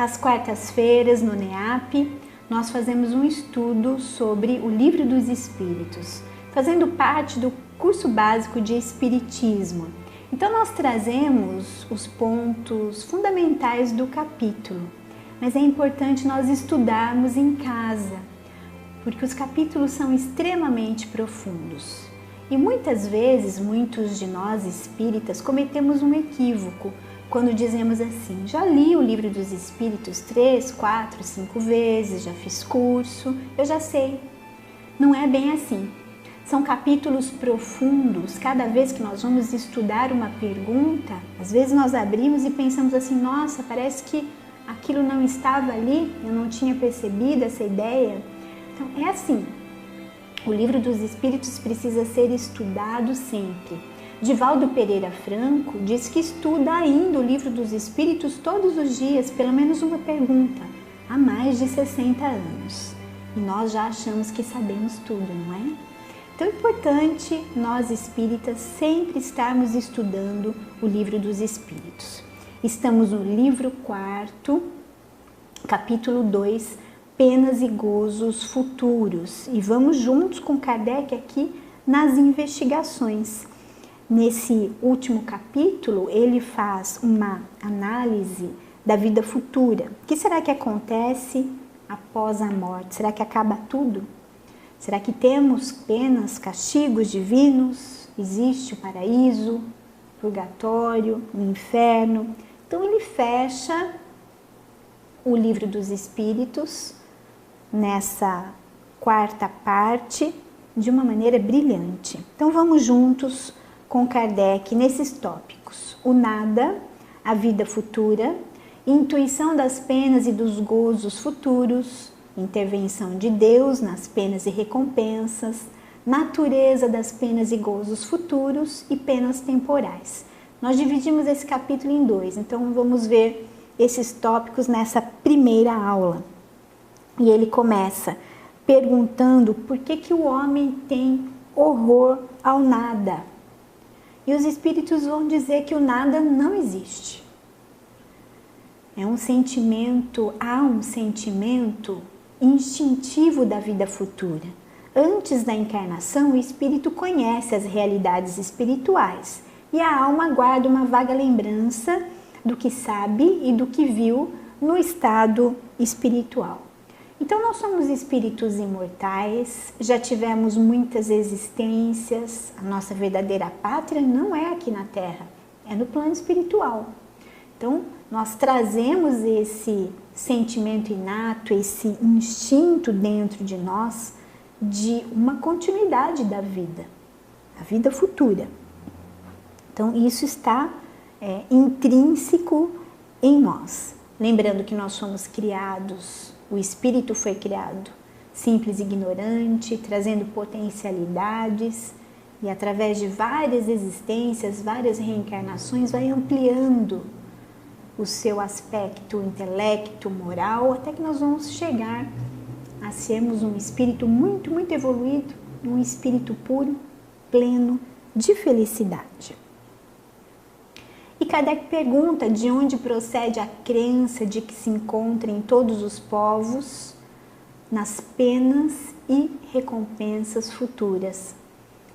Às quartas-feiras, no NEAP, nós fazemos um estudo sobre o Livro dos Espíritos, fazendo parte do curso básico de Espiritismo. Então, nós trazemos os pontos fundamentais do capítulo, mas é importante nós estudarmos em casa, porque os capítulos são extremamente profundos. E muitas vezes, muitos de nós espíritas cometemos um equívoco quando dizemos assim: já li o Livro dos Espíritos 3, 4, 5 vezes, já fiz curso, eu já sei. Não é bem assim. São capítulos profundos. Cada vez que nós vamos estudar uma pergunta, às vezes nós abrimos e pensamos assim: nossa, parece que aquilo não estava ali, eu não tinha percebido essa ideia. Então é assim, o Livro dos Espíritos precisa ser estudado sempre. Divaldo Pereira Franco diz que estuda ainda o Livro dos Espíritos todos os dias, pelo menos uma pergunta, há mais de 60 anos. E nós já achamos que sabemos tudo, não é? Então é importante nós espíritas sempre estarmos estudando o Livro dos Espíritos. Estamos no livro 4, capítulo 2, Penas e Gozos Futuros. E vamos juntos com Kardec aqui nas investigações. Nesse último capítulo, ele faz uma análise da vida futura. O que será que acontece após a morte? Será que acaba tudo? Será que temos penas, castigos divinos? Existe o paraíso, o purgatório, o inferno? Então ele fecha o Livro dos Espíritos nessa quarta parte de uma maneira brilhante. Então vamos juntos com Kardec nesses tópicos: o nada, a vida futura, intuição das penas e dos gozos futuros, intervenção de Deus nas penas e recompensas, natureza das penas e gozos futuros e penas temporais. Nós dividimos esse capítulo em 2, então vamos ver esses tópicos nessa primeira aula. E ele começa perguntando por que o homem tem horror ao nada. E os espíritos vão dizer que o nada não existe. É um sentimento, há um sentimento instintivo da vida futura. Antes da encarnação, o espírito conhece as realidades espirituais e a alma guarda uma vaga lembrança do que sabe e do que viu no estado espiritual. Então nós somos espíritos imortais, já tivemos muitas existências, a nossa verdadeira pátria não é aqui na Terra, é no plano espiritual. Então nós trazemos esse sentimento inato, esse instinto dentro de nós de uma continuidade da vida, a vida futura. Então isso está intrínseco em nós. Lembrando que nós somos criados, o espírito foi criado simples e ignorante, trazendo potencialidades, e através de várias existências, várias reencarnações, vai ampliando o seu aspecto intelecto, moral, até que nós vamos chegar a sermos um espírito muito, muito evoluído, um espírito puro, pleno de felicidade. E Kardec pergunta de onde procede a crença de que se encontra em todos os povos nas penas e recompensas futuras.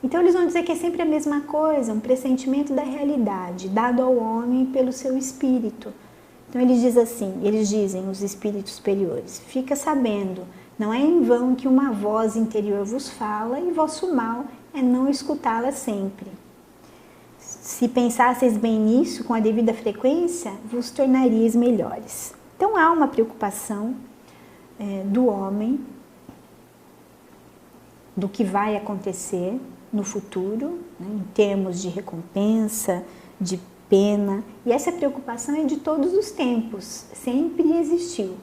Então eles vão dizer que é sempre a mesma coisa, um pressentimento da realidade, dado ao homem pelo seu espírito. Então eles dizem, os espíritos superiores: fica sabendo, não é em vão que uma voz interior vos fala, e vosso mal é não escutá-la sempre. Se pensasseis bem nisso com a devida frequência, vos tornaríeis melhores. Então há uma preocupação do homem, do que vai acontecer no futuro, né, em termos de recompensa, de pena, e essa preocupação é de todos os tempos, sempre existiu,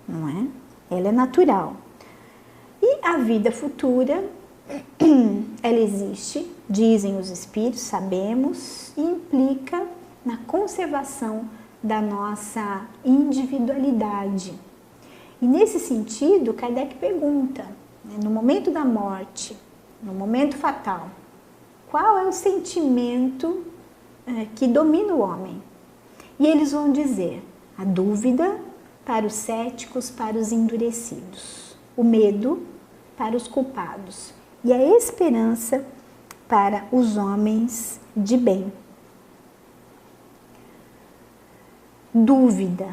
não é? Ela é natural. E a vida futura, ela existe, dizem os espíritos, sabemos, e implica na conservação da nossa individualidade. E nesse sentido, Kardec pergunta, né, no momento da morte, no momento fatal, qual é o sentimento que domina o homem? E eles vão dizer: a dúvida, para os céticos, para os endurecidos, o medo para os culpados e a esperança para os homens de bem. Dúvida,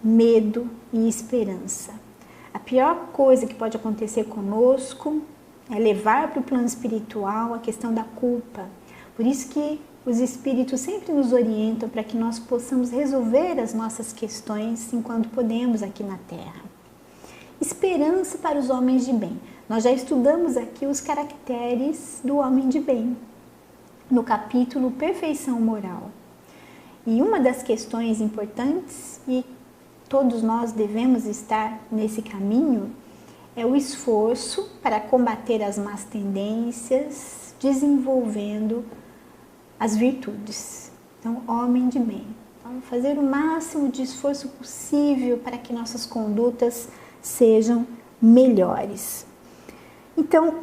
medo e esperança. A pior coisa que pode acontecer conosco é levar para o plano espiritual a questão da culpa. Por isso que os espíritos sempre nos orientam para que nós possamos resolver as nossas questões enquanto podemos aqui na Terra. Esperança para os homens de bem. Nós já estudamos aqui os caracteres do homem de bem, no capítulo Perfeição Moral. E uma das questões importantes, e todos nós devemos estar nesse caminho, é o esforço para combater as más tendências, desenvolvendo as virtudes. Então, homem de bem. Então, fazer o máximo de esforço possível para que nossas condutas sejam melhores. Então,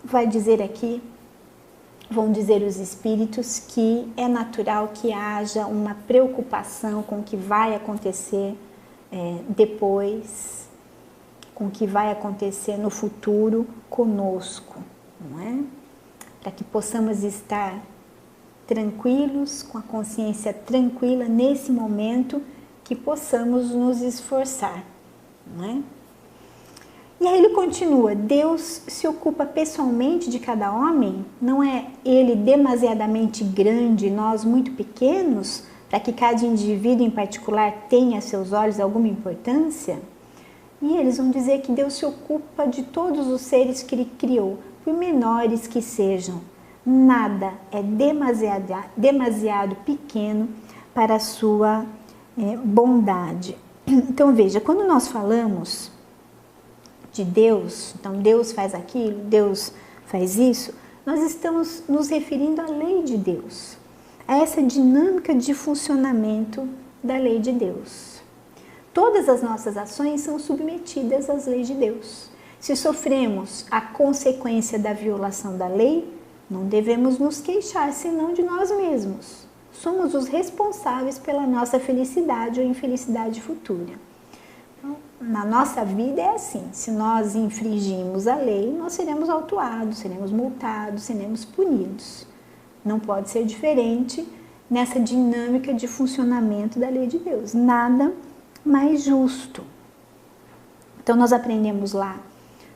vai dizer aqui, vão dizer os espíritos, que é natural que haja uma preocupação com o que vai acontecer depois, com o que vai acontecer no futuro conosco, não é? Para que possamos estar tranquilos, com a consciência tranquila nesse momento, que possamos nos esforçar, não é? E aí ele continua, Deus se ocupa pessoalmente de cada homem? Não é ele demasiadamente grande e nós muito pequenos, para que cada indivíduo em particular tenha a seus olhos alguma importância? E eles vão dizer que Deus se ocupa de todos os seres que Ele criou, por menores que sejam. Nada é demasiado pequeno para a sua bondade. Então veja, quando nós falamos de Deus, então Deus faz aquilo, Deus faz isso, nós estamos nos referindo à lei de Deus, a essa dinâmica de funcionamento da lei de Deus. Todas as nossas ações são submetidas às leis de Deus. Se sofremos a consequência da violação da lei, não devemos nos queixar senão de nós mesmos. Somos os responsáveis pela nossa felicidade ou infelicidade futura. Então, na nossa vida é assim, se nós infringimos a lei, nós seremos autuados, seremos multados, seremos punidos. Não pode ser diferente nessa dinâmica de funcionamento da lei de Deus. Nada mais justo. Então nós aprendemos lá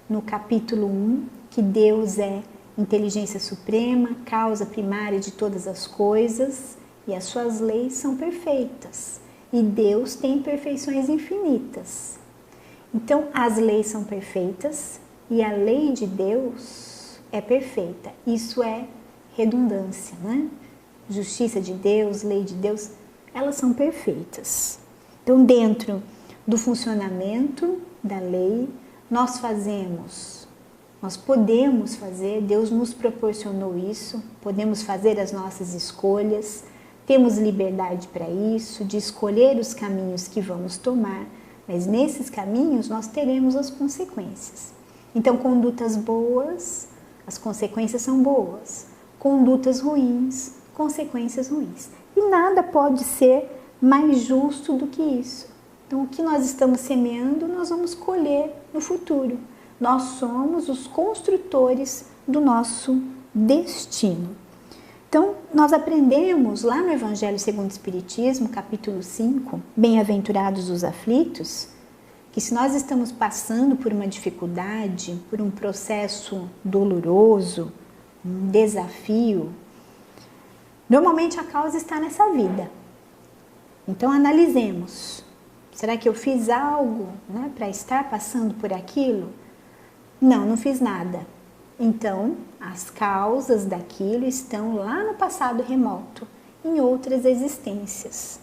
no capítulo 1 que Deus é inteligência suprema, causa primária de todas as coisas e as suas leis são perfeitas. E Deus tem perfeições infinitas. Então as leis são perfeitas e a lei de Deus é perfeita. Isso é redundância, né? Justiça de Deus, lei de Deus, elas são perfeitas. Então, dentro do funcionamento da lei, nós podemos fazer, Deus nos proporcionou isso, podemos fazer as nossas escolhas, temos liberdade para isso, de escolher os caminhos que vamos tomar, mas nesses caminhos nós teremos as consequências. Então, condutas boas, as consequências são boas, condutas ruins, consequências ruins. E nada pode ser mais justo do que isso. Então, o que nós estamos semeando, nós vamos colher no futuro. Nós somos os construtores do nosso destino. Então, nós aprendemos lá no Evangelho segundo o Espiritismo, capítulo 5, Bem-aventurados os aflitos, que se nós estamos passando por uma dificuldade, por um processo doloroso, um desafio, normalmente a causa está nessa vida. Então analisemos, será que eu fiz algo, né, para estar passando por aquilo? Não fiz nada. Então as causas daquilo estão lá no passado remoto, em outras existências.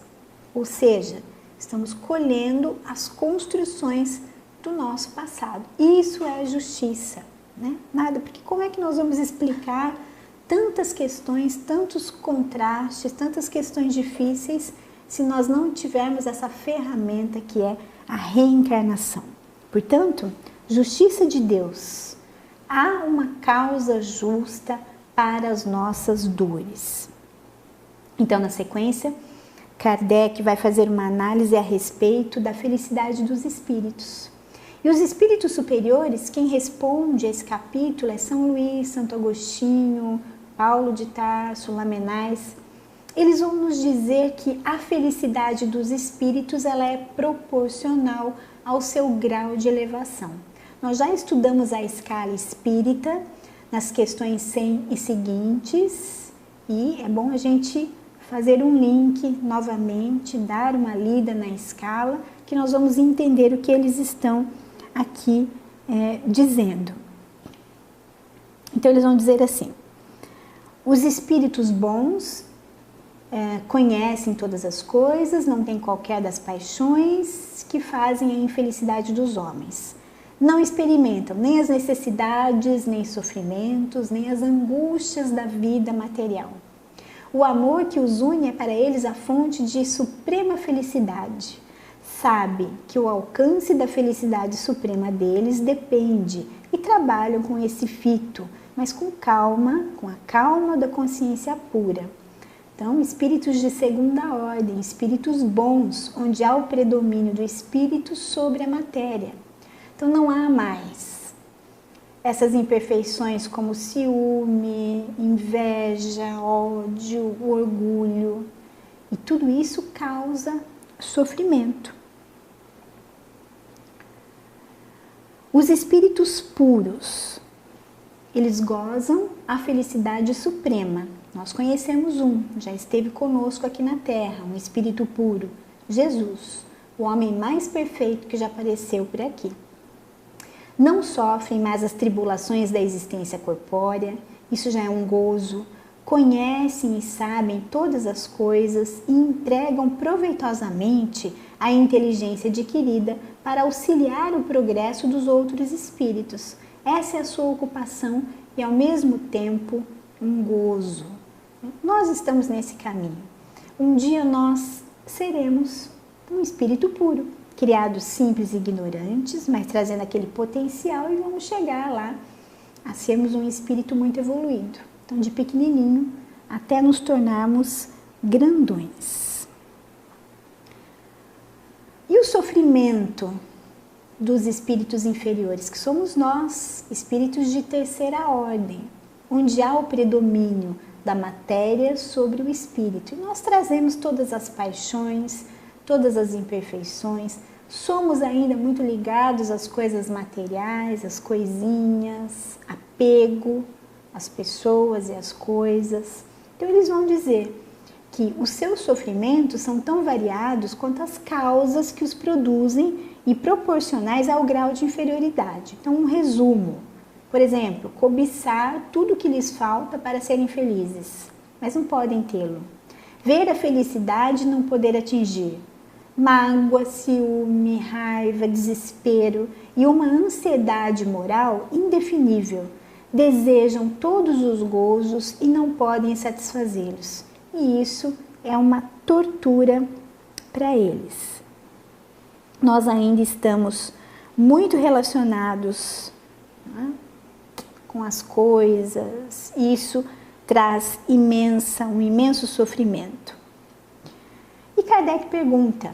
Ou seja, estamos colhendo as construções do nosso passado. Isso é justiça, né? Nada, porque como é que nós vamos explicar tantas questões, tantos contrastes, tantas questões difíceis, se nós não tivermos essa ferramenta que é a reencarnação? Portanto, justiça de Deus. Há uma causa justa para as nossas dores. Então, na sequência, Kardec vai fazer uma análise a respeito da felicidade dos espíritos. E os espíritos superiores, quem responde a esse capítulo é São Luís, Santo Agostinho, Paulo de Tarso, Lamennais. Eles vão nos dizer que a felicidade dos espíritos ela é proporcional ao seu grau de elevação. Nós já estudamos a escala espírita nas questões 100 e seguintes, e é bom a gente fazer um link novamente, dar uma lida na escala, que nós vamos entender o que eles estão aqui dizendo. Então eles vão dizer assim: os espíritos bons conhecem todas as coisas, não têm qualquer das paixões que fazem a infelicidade dos homens. Não experimentam nem as necessidades, nem sofrimentos, nem as angústias da vida material. O amor que os une é para eles a fonte de suprema felicidade. Sabe que o alcance da felicidade suprema deles depende e trabalham com esse fito, mas com calma, com a calma da consciência pura. Então, espíritos de segunda ordem, espíritos bons, onde há o predomínio do espírito sobre a matéria. Então, não há mais essas imperfeições como ciúme, inveja, ódio, orgulho. E tudo isso causa sofrimento. Os espíritos puros, eles gozam a felicidade suprema. Nós conhecemos já esteve conosco aqui na Terra, um espírito puro, Jesus, o homem mais perfeito que já apareceu por aqui. Não sofrem mais as tribulações da existência corpórea, isso já é um gozo. Conhecem e sabem todas as coisas e entregam proveitosamente a inteligência adquirida para auxiliar o progresso dos outros espíritos. Essa é a sua ocupação e, ao mesmo tempo, um gozo. Nós estamos nesse caminho. Um dia nós seremos um espírito puro, criados simples e ignorantes, mas trazendo aquele potencial, e vamos chegar lá a sermos um espírito muito evoluído. Então, de pequenininho até nos tornarmos grandões. E o sofrimento dos espíritos inferiores, que somos nós, espíritos de terceira ordem, onde há o predomínio da matéria sobre o espírito. E nós trazemos todas as paixões, todas as imperfeições, somos ainda muito ligados às coisas materiais, às coisinhas, apego às pessoas e às coisas. Então eles vão dizer que os seus sofrimentos são tão variados quanto as causas que os produzem e proporcionais ao grau de inferioridade. Então, um resumo. Por exemplo, cobiçar tudo que lhes falta para serem felizes, mas não podem tê-lo. Ver a felicidade e não poder atingir. Mágoa, ciúme, raiva, desespero e uma ansiedade moral indefinível. Desejam todos os gozos e não podem satisfazê-los. E isso é uma tortura para eles. Nós ainda estamos muito relacionados, né, com as coisas. Isso traz um imenso sofrimento. E Kardec pergunta: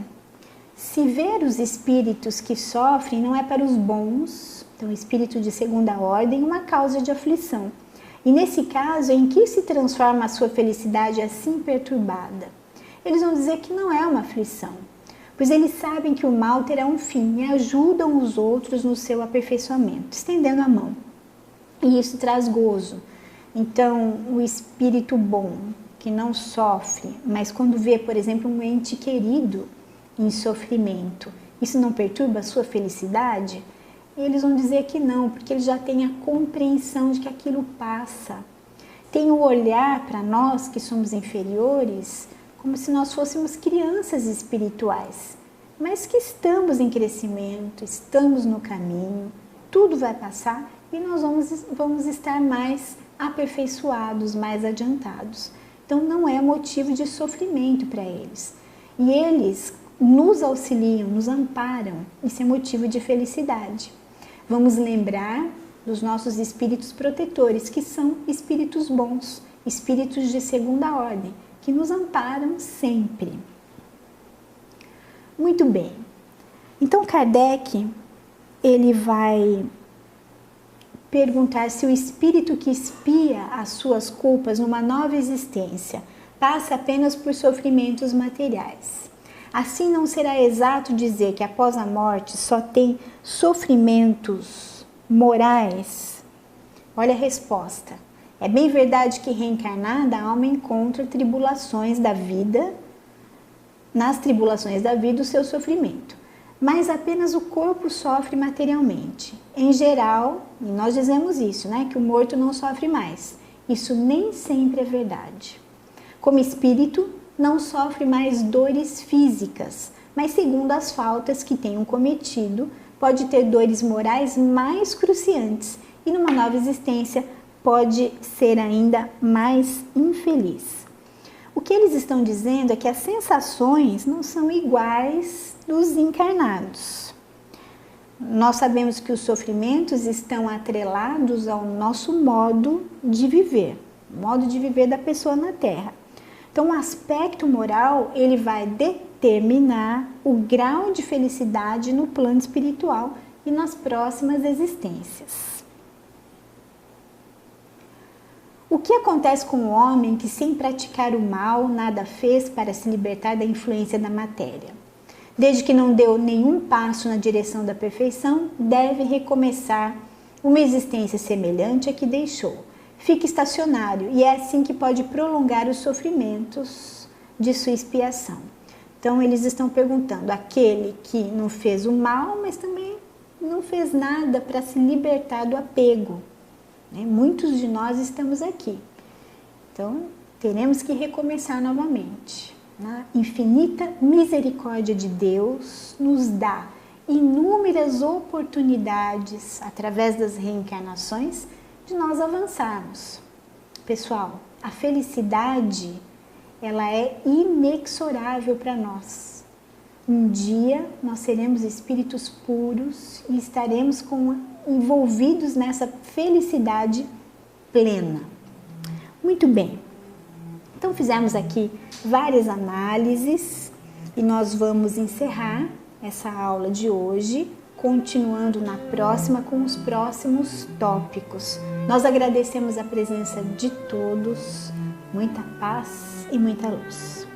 se ver os espíritos que sofrem não é para os bons, então espírito de segunda ordem, uma causa de aflição. E nesse caso, em que se transforma a sua felicidade assim perturbada? Eles vão dizer que não é uma aflição, pois eles sabem que o mal terá um fim e ajudam os outros no seu aperfeiçoamento, estendendo a mão. E isso traz gozo. Então, o espírito bom, que não sofre, mas quando vê, por exemplo, um ente querido em sofrimento, isso não perturba a sua felicidade? Eles vão dizer que não, porque eles já têm a compreensão de que aquilo passa. Tem o olhar para nós que somos inferiores, como se nós fôssemos crianças espirituais, mas que estamos em crescimento, estamos no caminho, tudo vai passar e nós vamos estar mais aperfeiçoados, mais adiantados. Então não é motivo de sofrimento para eles. E eles nos auxiliam, nos amparam, isso é motivo de felicidade. Vamos lembrar dos nossos espíritos protetores, que são espíritos bons, espíritos de segunda ordem, que nos amparam sempre. Muito bem. Então Kardec, ele vai perguntar se o espírito que expia as suas culpas numa nova existência passa apenas por sofrimentos materiais. Assim, não será exato dizer que após a morte só tem sofrimentos morais? Olha a resposta. É bem verdade que reencarnada a alma encontra tribulações da vida, nas tribulações da vida o seu sofrimento, mas apenas o corpo sofre materialmente. Em geral, e nós dizemos isso, né, que o morto não sofre mais. Isso nem sempre é verdade. Como espírito, não sofre mais dores físicas, mas segundo as faltas que tenham cometido, pode ter dores morais mais cruciantes e numa nova existência pode ser ainda mais infeliz. O que eles estão dizendo é que as sensações não são iguais dos encarnados. Nós sabemos que os sofrimentos estão atrelados ao nosso modo de viver da pessoa na Terra. Então, o aspecto moral, ele vai determinar o grau de felicidade no plano espiritual e nas próximas existências. O que acontece com o homem que, sem praticar o mal, nada fez para se libertar da influência da matéria? Desde que não deu nenhum passo na direção da perfeição, deve recomeçar uma existência semelhante à que deixou. Fica estacionário e é assim que pode prolongar os sofrimentos de sua expiação. Então, eles estão perguntando, aquele que não fez o mal, mas também não fez nada para se libertar do apego. Muitos de nós estamos aqui. Então, teremos que recomeçar novamente. A infinita misericórdia de Deus nos dá inúmeras oportunidades, através das reencarnações, de nós avançarmos. Pessoal, a felicidade, ela é inexorável para nós. Um dia nós seremos espíritos puros e estaremos envolvidos nessa felicidade plena. Muito bem. Então fizemos aqui várias análises e nós vamos encerrar essa aula de hoje, continuando na próxima com os próximos tópicos. Nós agradecemos a presença de todos, muita paz e muita luz.